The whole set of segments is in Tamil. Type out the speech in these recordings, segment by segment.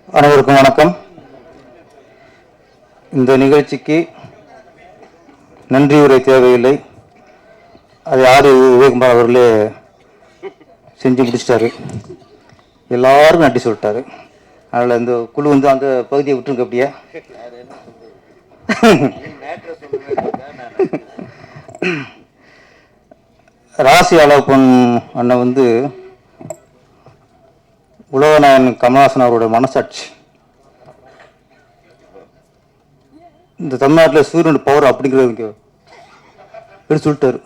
அனைவருக்கும் வணக்கம். இந்த நிகழ்ச்சிக்கு நன்றி உரை தேவையில்லை. அது யாரு விவேகுமார் அவர்களே செஞ்சு முடிச்சிட்டாரு. எல்லாருக்கும் நன்றி சொல்லிட்டாரு. அதில் இந்த குழு வந்து அந்த பகுதியை விட்டுருங்க. அப்படியே ராசி அழகப்பன் அண்ணன் வந்து உலகநாயகன் கமலஹாசன் அவரோட மனசாட்சி. இந்த தமிழ்நாட்டில் சூரியன் பவர் அப்படிங்கிறது எடுத்து சொல்லிட்டாரு.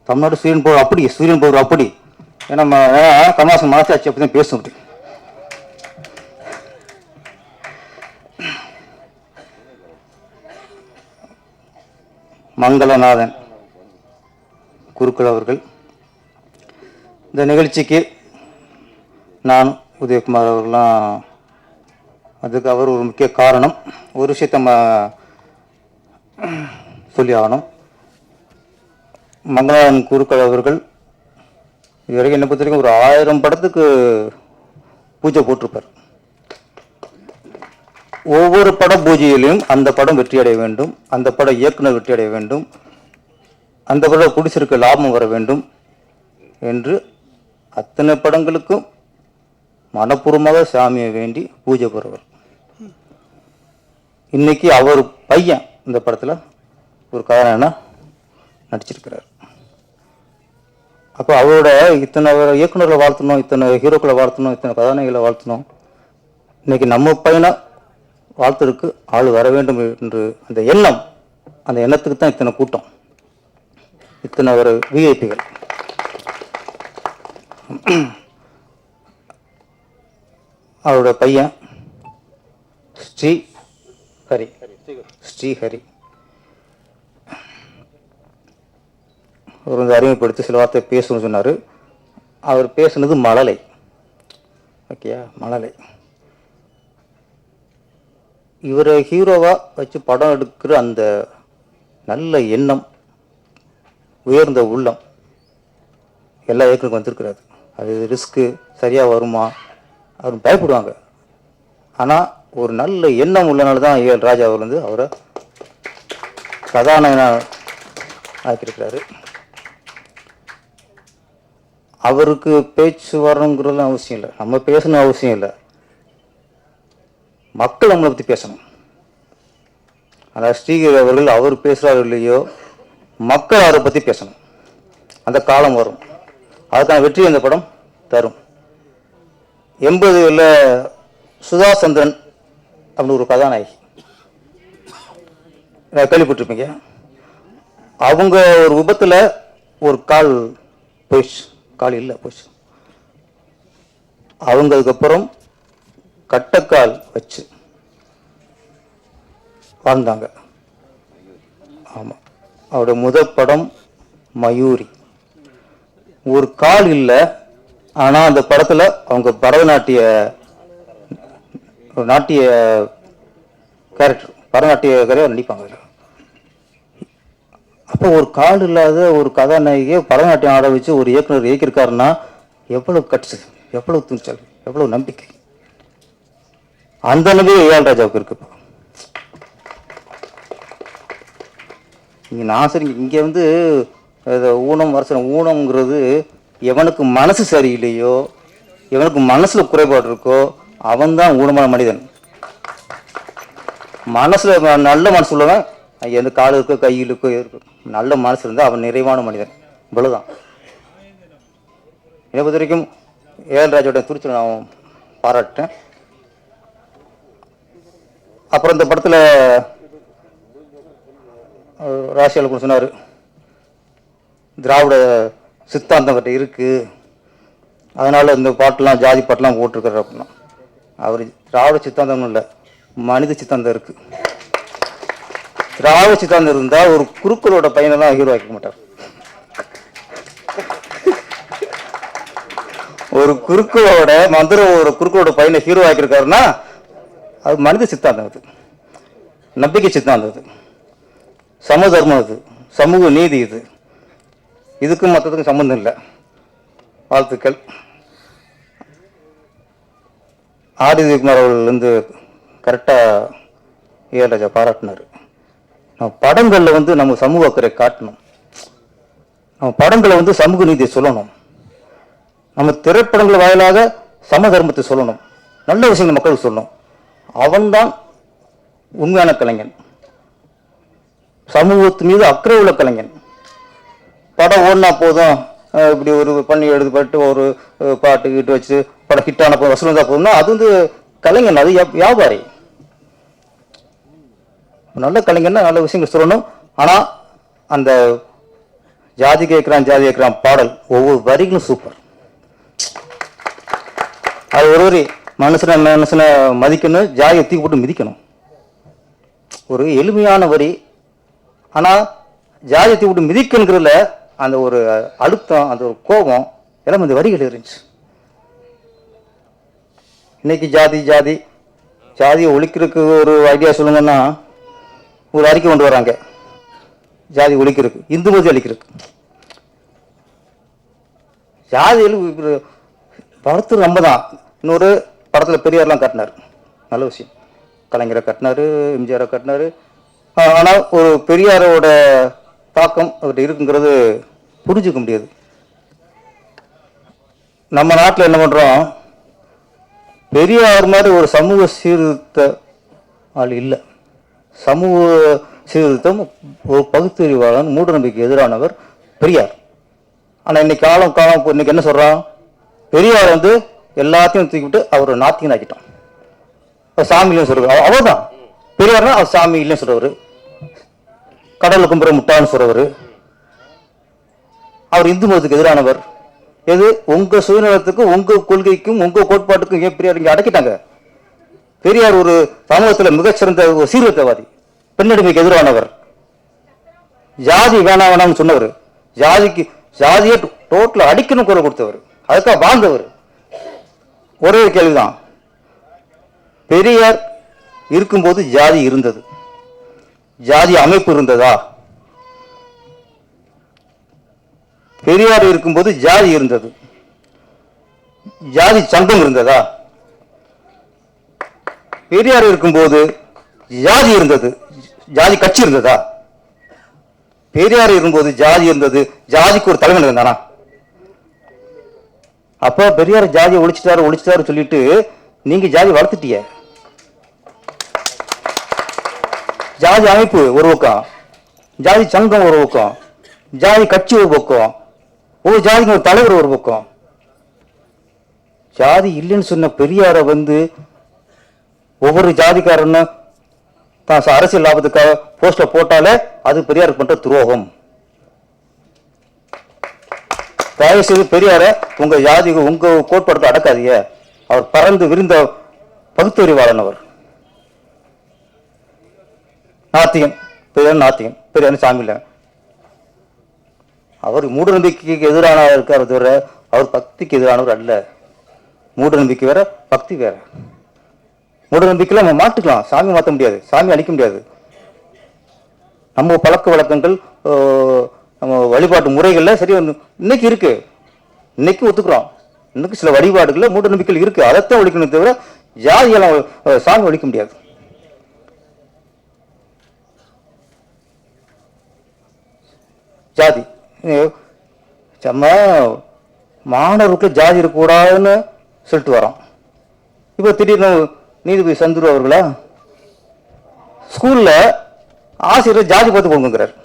தமிழ்நாடு சூரியன் பவர் அப்படி, சூரியன் பவர் அப்படி. ஏன்னா கமலஹாசன் மனசாட்சி அப்படி தான் பேச முடியும். மங்களநாதன் குருக்கள் அவர்கள் இந்த நிகழ்ச்சிக்கு நான் உதயகுமார் அவர்கள்லாம் அதுக்கு அவர் ஒரு முக்கிய காரணம். ஒரு விஷயத்தை நம்ம சொல்லி ஆகணும். மங்களநாதன் குருக்கள் அவர்கள் இதுவரைக்கும் என்னை பொறுத்த வரைக்கும் ஒரு 1000 படத்துக்கு பூஜை போட்டிருப்பார். ஒவ்வொரு பட பூஜையிலையும் அந்த படம் வெற்றி அடைய வேண்டும், அந்த பட இயக்குனர் வெற்றி அடைய வேண்டும், அந்த பட குடிசிற்கு லாபம் வர வேண்டும் என்று அத்தனை படங்களுக்கும் மனப்பூர்வமாக சாமியை வேண்டி பூஜை பெறுவார். இன்னைக்கு அவர் பையன் இந்த படத்தில் ஒரு கதாநாயகனா நடிச்சிருக்கிறார். அப்போ அவரோட இத்தனை இயக்குநர்களை வாழ்த்தணும், இத்தனை ஹீரோக்களை வாழ்த்தணும், இத்தனை கதாநாயகிகளை வாழ்த்தணும். இன்னைக்கு நம்ம பையனை வாழ்த்துறதுக்கு ஆள் வர வேண்டும் என்று அந்த எண்ணம், அந்த எண்ணத்துக்கு தான் இத்தனை கூட்டம், இத்தனை ஒரு விஐபிகள். அவரோட பையன் ஸ்ரீஹரி அவர் வந்து அறிமுகப்படுத்தி சில வார்த்தை பேசணும்னு சொன்னார். அவர் பேசுனது மழலை. ஓகேயா, மழலை. இவரை ஹீரோவாக வச்சு படம் எடுக்கிற அந்த நல்ல எண்ணம், உயர்ந்த உள்ளம் எல்லா இயக்குனருக்கும் வந்திருக்கிறாரு. அது ரிஸ்க்கு சரியாக வருமா அவர் பயப்படுவாங்க. ஆனால் ஒரு நல்ல எண்ணம் உள்ளனால தான் ஏஎல் ராஜா அவர் வந்து அவரை கதாநாயகனாக ஆக்கியிருக்கிறாரு. அவருக்கு பேச்சு வரணுங்கிறதுலாம் அவசியம் இல்லை, நம்ம பேசணும் அவசியம் இல்லை. மக்கள் நம்மளை பற்றி பேசணும். ஆனால் ஸ்ரீஹரி அவர்கள் அவர் பேசுகிறாரு இல்லையோ, மக்கள் அவரை பற்றி பேசணும். அந்த காலம் வரும், அதுக்கான வெற்றி அந்த படம் தரும். 80களில் சுதா சந்திரன் அப்படின்னு ஒரு கதாநாயகி கேள்விப்பட்டிருப்பீங்க. அவங்க ஒரு விபத்தில் ஒரு கால் போயிடுச்சு, கால் இல்லை போயிடுச்சு. அவங்க அதுக்கப்புறம் கட்டக்கால் வச்சு வாழ்ந்தாங்க. ஆமாம், அவருடைய முதல் படம் மயூரி. ஒரு கால் இல்லை, ஆனால் அந்த படத்தில் அவங்க பரதநாட்டிய கேரக்டர், பரதநாட்டிய நடிப்பாங்க. அப்போ ஒரு கால் இல்லாத ஒரு கதாநாயகியை பரதநாட்டியம் ஆட வச்சு ஒரு இயக்குனர் இயக்கியிருக்காருன்னா எவ்வளவு கட்சி, எவ்வளவு துணிச்சல், எவ்வளவு நம்பிக்கை. அந்த நம்பிக்கை ஏஎல் ராஜாவுக்கு இருக்கு. இங்கே நான் சரி, இங்கே வந்து ஊனம் வரசனம், ஊனம்ங்கிறது எவனுக்கு மனசு சரியில்லையோ, எவனுக்கு மனசுல குறைபாடு இருக்கோ அவன்தான் ஊனமான மனிதன். மனசுல நல்ல மனசு உள்ளவன், எந்த கால் இருக்கோ கையில் இருக்கோ நல்ல மனசு இருந்தால் அவன் நிறைவான மனிதன். இவ்வளவுதான். என்னை பொறுத்த வரைக்கும் ஏஎல் ராஜாவோட துணிச்சலை நான் பாராட்டேன். அப்புறம் இந்த படத்தில் ராசியால் சொன்னார், திராவிட சித்தாந்தம் கிட்ட இருக்கு, அதனால இந்த பாட்டெல்லாம் ஜாதி பாட்டெல்லாம் போட்டிருக்காரு அப்படின்னா. அவர் திராவிட சித்தாந்தம் இல்லை, மனித சித்தாந்தம் இருக்கு. திராவிட சித்தாந்தம் இருந்தால் ஒரு குருக்களோட பையனெல்லாம் ஹீரோ ஆக்க மாட்டார். ஒரு குருக்களோட மந்திரம் ஒரு குருக்களோட பையனை ஹீரோ ஆக்கியிருக்காருன்னா அது மனித சித்தாந்தம், அது நம்பிக்கை சித்தாந்தம், அது சம தர்மம், அது சமூக நீதி. இது இதுக்கும் மற்றதுக்கும் சம்பந்தம் இல்லை. வாழ்த்துக்கள். ஆதித்யகுமார் அவர்கள் வந்து கரெக்டாக ஏழராஜா பாராட்டினார். நம்ம படங்களில் வந்து நம்ம சமூக அக்கறை காட்டணும், நம்ம படங்களை வந்து சமூக நீதியை சொல்லணும், நம்ம திரைப்படங்கள் வாயிலாக சம தர்மத்தை சொல்லணும், நல்ல விஷயங்கள் மக்களுக்கு சொல்லணும். அவன்தான் உண்மையான கலைஞன், சமூகத்து மீது அக்கறை உள்ள கலைஞன். படம் ஓடினா போதும், இப்படி ஒரு பண்ணி எடுத்துப்பட்டு ஒரு பாட்டு கிட்டு வச்சு படம் ஹிட்டான போதும் வசூல் தான் போதும்னா அது வந்து கலைஞன், அது வியாபாரி. நல்ல கலைஞர்னா நல்ல விஷயங்கள் சொல்லணும். ஆனால் அந்த ஜாதி கேட்குறான் ஜாதி கேட்குறான் பாடல் ஒவ்வொரு வரிகளும் சூப்பர். அது ஒரு மனுஷனை மதிக்கணும், ஜாதியை தூக்கி போட்டு மிதிக்கணும். ஒரு எளிமையான வரி, ஆனால் ஜாதியை தூக்கி போட்டு மிதிக்கணுங்கிறதுல அந்த ஒரு அழுத்தம், அந்த ஒரு கோபம் எல்லாம் இந்த வரிகள் இருந்துச்சு. இன்னைக்கு ஜாதி ஜாதி ஜாதியை ஒழிக்கிறதுக்கு ஒரு ஐடியா சொல்லுங்கன்னா ஒரு அறிக்கை கொண்டு வராங்க, ஜாதி ஒழிக்கிறதுக்கு, இந்து மதி அழிக்கிறதுக்கு. ஜாதியில் படத்தில் நம்ம தான். இன்னொரு படத்தில் பெரியார்லாம் கட்டினார், நல்ல விஷயம். கலைஞரை கட்டினார், எம்ஜிஆரை கட்டினார். ஆனால் ஒரு பெரியாரோட தாக்கம் அவர்கிட்ட இருக்குங்கிறது புரிஞ்சுக்க முடியாது. நம்ம நாட்டில் என்ன பண்ணுறோம், பெரியார் மாதிரி ஒரு சமூக சீர்திருத்த ஆள் இல்லை. சமூக சீர்திருத்தம், ஒரு பகுத்தறிவாளன், மூட நம்பிக்கை எதிரானவர் பெரியார். ஆனால் இன்னைக்கு காலம் இன்னைக்கு என்ன சொல்கிறான், பெரியார் வந்து எல்லாத்தையும் தூக்கிவிட்டு அவர் நாத்திகன் ஆக்கிட்டான். சாமி இல்லைன்னு சொல்றாரு, அவர் தான் பெரியார்னா அவர் சாமி இல்லைன்னு சொல்றவர், கடவுளை கும்புற முட்டான்னு சொல்றவர், அவர் இந்து மதத்துக்கு எதிரானவர். எது உங்க சுயநலத்துக்கும் உங்க கொள்கைக்கும் உங்க கோட்பாட்டுக்கும் ஏன் பெரியார் இங்க அடக்கிட்டாங்க? பெரியார் ஒரு சமூகத்தில் மிகச்சிறந்த ஒரு சீர்திருத்தவாதி, பெண்ணடிமைக்கு எதிரானவர், ஜாதி வேணாம்னு சொன்னவர், ஜாதியை டோட்டலா அடிக்கணும் குரல் கொடுத்தவர், அதுக்காக வாழ்ந்தவர். ஒரே கேள்விதான், பெரியார் இருக்கும்போது ஜாதி இருந்தது, ஜாதி அமைப்பு இருந்ததா? பெரியார் இருக்கும்போது ஜாதி இருந்தது, ஜாதி சங்கம் இருந்ததா? பெரியார் இருக்கும்போது ஜாதி இருந்தது, ஜாதி கட்சி இருந்ததா? பெரியார் இருக்கும்போது ஜாதி இருந்தது, ஜாதிக்கு ஒரு தலைவன் இருந்தானா? அப்ப பெரியார் ஜாதியை ஒழிச்சிட்டாரு சொல்லிட்டு நீங்க ஜாதி வளர்த்துட்டிய. ஜாதி அமைப்பு ஒரு பக்கம், ஜாதி சங்கம் ஒரு பக்கம், ஜாதி கட்சி ஒரு பக்கம், ஒரு ஜாதிக்கு ஒரு தலைவர் ஒரு பக்கம். ஜாதி இல்லைன்னு சொன்ன பெரியார வந்து ஒவ்வொரு ஜாதிக்காரன்னு தான் அரசியல் லாபத்துக்காக போஸ்ட்ல போட்டாலே அது பெரியாருக்கு பண்ற துரோகம். தயவு செய்து பெரியார உங்க ஜாதி உங்க கோட்பாடுக்கு அடக்காதீங்க. அவர் பறந்து விரிந்த பகுத்தறிவாளன், அவர் நாத்திகன். பெரியார் சாமி இல்லை, அவர் மூட நம்பிக்கைக்கு எதிரானவர் இருக்கார் தவிர அவர் பக்திக்கு எதிரானவர் அல்ல. மூட நம்பிக்கை வேற, பக்தி வேற. மூட நம்பிக்கையில நம்ம மாட்டுக்கலாம், சாமி மாற்ற முடியாது, சாமி அழிக்க முடியாது. நம்ம பழக்க வழக்கங்கள், நம்ம வழிபாட்டு முறைகள்ல சரி இன்னைக்கு இருக்கு, இன்னைக்கு ஒத்துக்கிறோம். இன்னைக்கு சில வழிபாடுகள்ல மூட நம்பிக்கைகள் இருக்கு, அதைத்தான் ஒழிக்கணும் தவிர ஜாதியெல்லாம் சாமி ஒழிக்க முடியாது. ஜாதி நம்ம மாணவருக்கு ஜாதி இருக்கக்கூடாதுன்னு சொல்லிட்டு வரோம். இப்போ திடீர்னு நீதிபதி சந்துரு அவர்களா ஸ்கூல்ல ஆசிரியர் ஜாதி பார்த்து கொடுங்கிறார்.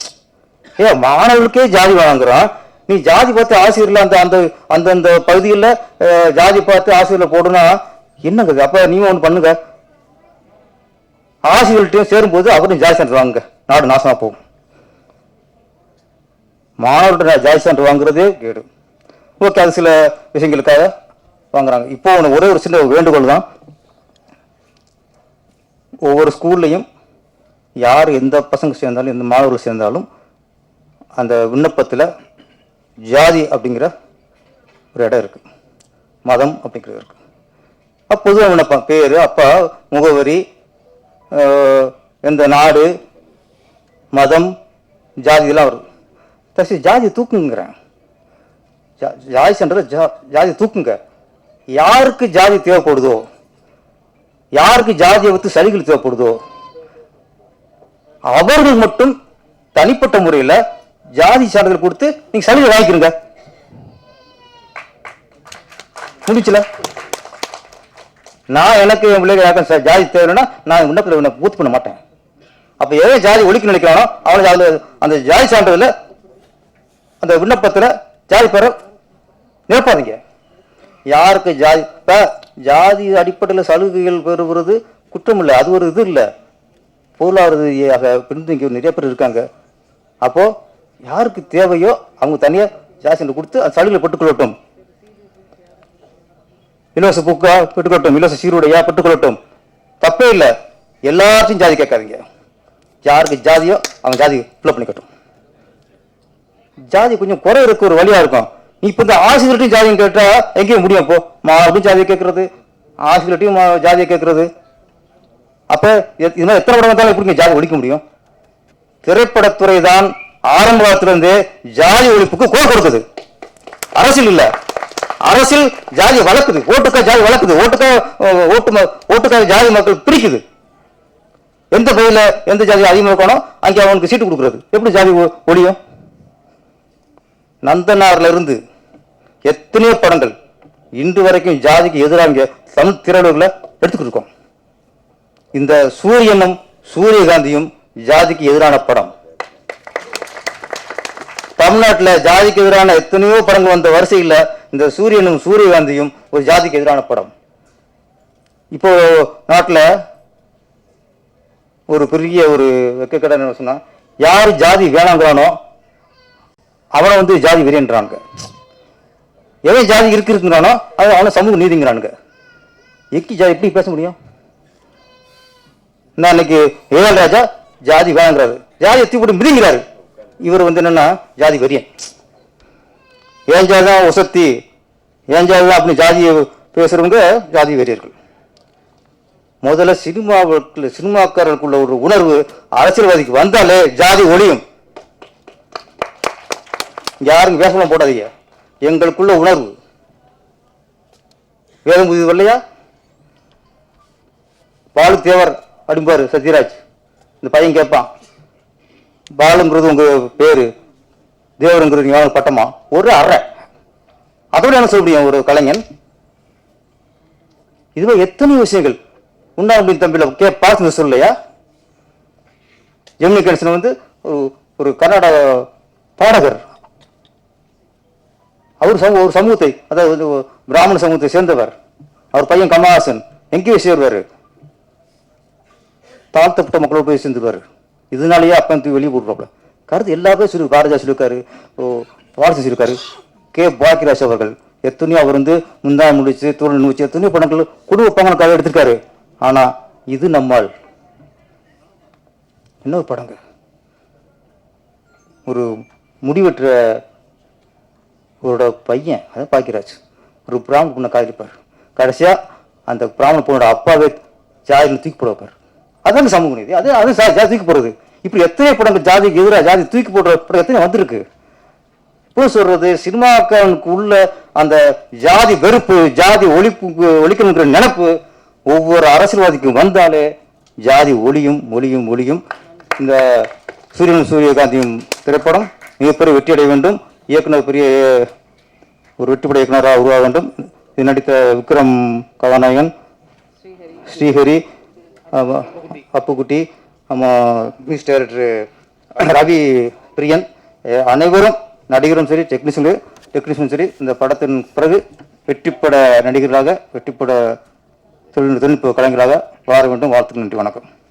மாணவர்களுக்கே ஜாதி வாங்குறான், நீ ஜாதி பார்த்து ஆசிரியர்ல அந்தந்த பகுதியில் ஜாதி பார்த்து ஆசிரியர்ல போடுனா என்னங்க? அப்ப நீங்க ஒண்ணு பண்ணுங்க, ஆசிரியர்கள்ட்டையும் சேரும்போது அவரும் ஜாதி சென்டர் வாங்குங்க, நாடு நாசமா போகும். மாணவர்கிட்ட ஜாதி சென்டர் வாங்குறதே கேடு. ஓகே, அது சில விஷயங்களுக்காக வாங்குறாங்க. இப்போ ஒரே ஒரு சின்ன வேண்டுகோள் தான், ஒவ்வொரு ஸ்கூல்லையும் யார் எந்த பசங்க சேர்ந்தாலும் எந்த மாணவர்கள் சேர்ந்தாலும் அந்த விண்ணப்பத்தில் ஜாதி அப்படிங்கிற ஒரு இடம் இருக்கு, மதம் அப்படிங்கிறது இருக்கு. பொதுவாக விண்ணப்பம், பேர், அப்பா, முகவரி, எந்த நாடு, மதம், ஜாதி இதெல்லாம் வரும். ஜாதி தூக்குங்கிறேன், ஜாதி சென்டர் ஜாதி தூக்குங்க. யாருக்கு ஜாதி தேவைப்படுதோ யாருக்கு ஜாதியை வைத்து சலுகைகள் தேவைப்படுதோ அவர்கள் மட்டும் தனிப்பட்ட முறையில் ஜாதி சான்றிதழ் கொடுத்து நீங்க சலுகை வாங்கிக்கிறீங்க. முடிச்சல. நான் எனக்கு என் பிள்ளைங்க ஜாதி தேவைன்னா நான் விண்ணப்பத்தில் பூர்த்தி பண்ண மாட்டேன். அப்ப எவன் ஜாதி ஒழிக்க நினைக்கிறானோ அவனுக்கு அந்த ஜாதி சான்றிதழ் அந்த விண்ணப்பத்தில் ஜாதி பெற நிரப்பாதீங்க. யாருக்கு ஜாதி ஜாதி அடிப்படையில் சலுகைகள் பெறுவது குற்றம் இல்லை, அது ஒரு இது இல்லை. பொருளாதார ரீதியாக பின்தங்கி நிறைய பேர் இருக்காங்க. அப்போ யாருக்கு தேவையோ அவங்க தனியாக ஜாதி கொடுத்து அந்த சலுகைகளை பெற்றுக்கொள்ளட்டும். இலவச புக்கா பெற்றுக்கொள்ளட்டும், இலவச சீருடையா பெற்றுக்கொள்ளட்டும், தப்பே இல்லை. எல்லாத்தையும் ஜாதி கேட்காதீங்க. யாருக்கு ஜாதியோ அவங்க ஜாதி ஃபில் பண்ணிக்கட்டும். ஜாதி கொஞ்சம் குறை இருக்க ஒரு வழியா இருக்கும். நீ இப்போ இந்த ஆசிரியர்கிட்டையும் ஜாதியும் கேட்டா எங்கேயும் முடியும். இப்போ மாவட்டம் ஜாதியை கேட்கறது, ஆசிரியர்கிட்டையும் ஜாதியை கேட்கறது. அப்ப இது மாதிரி எத்தனை படம் வந்தாலும் எப்படி ஜாதி ஒழிக்க முடியும்? திரைப்படத்துறை தான் ஆரம்ப காலத்திலிருந்து ஜாதி ஒழிப்புக்கு குரல் கொடுக்குது. அரசியல் இல்ல, அரசியல் ஜாதி வளர்க்குது, ஓட்டுக்காக ஜாதி வளர்க்குது, ஓட்டுக்காக ஜாதி மக்கள் பிரிக்குது. எந்த பகுதியில் எந்த ஜாதி அதிகமாக இருக்கணும் அங்கே அவனுக்கு சீட்டு கொடுக்குறது. எப்படி ஜாதி ஒழியும்? நந்தனார்ல இருந்து எத்தனையோ படங்கள் இன்று வரைக்கும் ஜாதிக்கு எதிராக தமிழ் திரையுலகில் எடுத்துக்கிட்டு இருக்கோம். இந்த சூரியனும் சூரியகாந்தியும் ஜாதிக்கு எதிரான படம். தமிழ்நாட்டில் ஜாதிக்கு எதிரான எத்தனையோ படங்கள் வந்த வரிசையில் இந்த சூரியனும் சூரியகாந்தியும் ஒரு ஜாதிக்கு எதிரான படம். இப்போ நாட்டில் ஒரு பெரிய ஒரு வெக்கக்கடை சொன்னா, யாரு ஜாதி வேணாங்கிறானோ அவனை ஜாதி வெறியன்றானுங்க. எவன் ஜாதி இருக்குங்கிறானோ அது அவனை சமூக நீதிங்கிறானுங்க. ஜாதி எப்படி பேச முடியும்? நான் இன்னைக்கு ஏழல் ராஜா ஜாதி வேணாங்கிறாரு, ஜாதி எத்தி போட்டு மிதிங்கிறாரு. இவர் என்னன்னா ஜாதி வெறியன். ஏன் ஜாதி தான் உசத்தி, ஏன் ஜாதி தான் அப்படி ஜாதியை பேசுறவங்க ஜாதி வெறியர்கள். முதல்ல சினிமாக்காரர்களுக்குள்ள ஒரு உணர்வு அரசியல்வாதிக்கு வந்தாலே ஜாதி ஒழியும். யாரும் பேசலாம் போடாதீங்க. எங்களுக்குள்ள உணர்வு வேதம் புதிது இல்லையா? பாலு தேவர் அப்படிம்பாரு சத்யராஜ். இந்த பையன் கேட்பான், பாலுங்கிறது உங்க பேரு, தேவருங்கிறது பட்டமா? ஒரு அறை. அதோட என்ன சொல்ல முடியும் ஒரு கலைஞன்? இதுவே எத்தனை விஷயங்கள் உண்ணாவின் தம்பியில பாசன சொல்லலையா? ஜெமினி கணேசன் ஒரு கர்நாடக பாடகர். அவர் ஒரு சமூகத்தை, அதாவது பிராமண சமூகத்தை சேர்ந்தவர். அவர் பையன் கமலஹாசன் எங்கேயோ சேர்வார், தாழ்த்தப்பட்ட மக்களோட போய் சேர்ந்துருவார். இதனாலேயே அப்பன் வெளியே போட்டுருவாப்ல. கருத்து எல்லா பேரும் சொல்லி பாரதிதாஸ் சொல்லியிருக்காரு, பாரதி சொல்லியிருக்காரு, கே பாக்கியராஜ் அவர்கள் எத்தனையோ அவர் முந்தா முடிச்சு தோல் முடிச்சு எத்தனையோ படங்கள் குடும்ப பங்கனுக்காக எடுத்திருக்காரு. ஆனா இது நம்மால் இன்னொரு படங்க, ஒரு முடிவெற்ற பையன், அதான் பாக்கியராஜ், ஒரு பிராமண பொண்ணை காதலிப்பார். கடைசியா அந்த பிராமண பொண்ணோட அப்பாவே ஜாதியில் தூக்கி போட வைப்பார். அதான் சமூக நீதி. அது ஜாதி தூக்கி போடுறது. இப்படி எத்தனை படங்கள் ஜாதிக்கு எதிராக ஜாதி தூக்கி போடுற படம் எத்தனை வந்திருக்கு. இப்போ சொல்றது சினிமாக்களுக்கு உள்ள அந்த ஜாதி வெறுப்பு, ஜாதி ஒழிக்கணுங்கிற நினைப்பு ஒவ்வொரு அரசியல்வாதிக்கும் வந்தாலே ஜாதி ஒளியும் ஒளியும் ஒளியும். இந்த சூரியன் சூரியகாந்தியும் திரைப்படம் மிகப்பெரிய வெற்றி அடைய வேண்டும். இயக்குனர் பெரிய ஒரு வெற்றிப்பட இயக்குனராக உருவாக வேண்டும். இது நடித்த விக்ரம் கதாநாயகன், ஸ்ரீஹரி, அப்புக்குட்டி, மியூசிக் டைரக்டர் ரவி பிரியன், அனைவரும் நடிகரும் சரி டெக்னீஷியனும் சரி இந்த படத்தின் பிறகு வெற்றிப்பட நடிகர்களாக, வெற்றிப்பட தொழில்நுட்ப கலைஞராக வளர வேண்டும். வாழ்த்துக்கள். நன்றி, வணக்கம்.